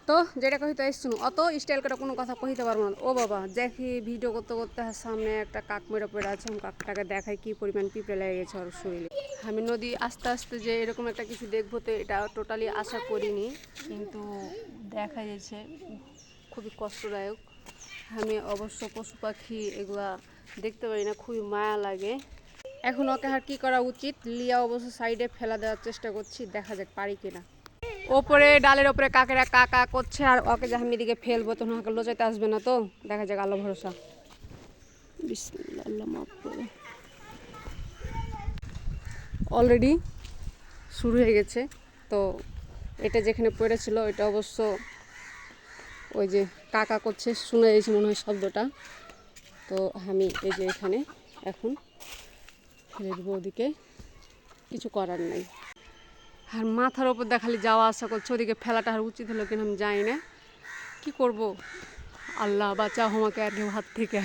তো যেটা কহিতে শুনো অত স্টাইল করে কোনো কথা কহিতে পারবো না। ও বাবা দেখি ভিডিও করতে করতে সামনে একটা কাক মেরে পড়ে আছে, আমি কাকটাকে দেখাই কি পরিমাণ পিঁপড়ে লেগে গেছে ওর শরীরে। আমি নদী আস্তে আস্তে যে এরকম একটা কিছু দেখবো তো এটা টোটালি আশা করিনি, কিন্তু দেখা যাচ্ছে খুবই কষ্টদায়ক। আমি অবশ্য পশু পাখি এগুলা দেখতে পারি না, খুবই মায়া লাগে। এখন ওকে আর কি করা উচিত, লিয়া অবশ্য সাইডে ফেলা দেওয়ার চেষ্টা করছি, দেখা যাক পারি কিনা। ওপরে ডালের ওপরে কাকেরা কাকা করছে, আর ওকে যে আমি এদিকে ফেলবো তখন ওকে লোচাইতে আসবে না, তো দেখা যাক, আল্লাহ ভরসা। বিসমিল্লাহ, আল্লাহ মাফ করো। অলরেডি শুরু হয়ে গেছে। তো এটা যেখানে পড়েছিল এটা অবশ্য ওই যে কাকা করছে, শুনে যাচ্ছে মনে হয় শব্দটা। তো আমি এই যে এখানে এখন ফেলে দেবো, ওদিকে কিছু করার নাই। আর মাথার ওপর দেখালি যাওয়া আসা করছে, ওদিকে ফেলাটা আর উচিত হলো কিনা আমি জানি না, কি করব। আল্লাহ বাঁচাও আমাকে আর কেউ হাত থেকে।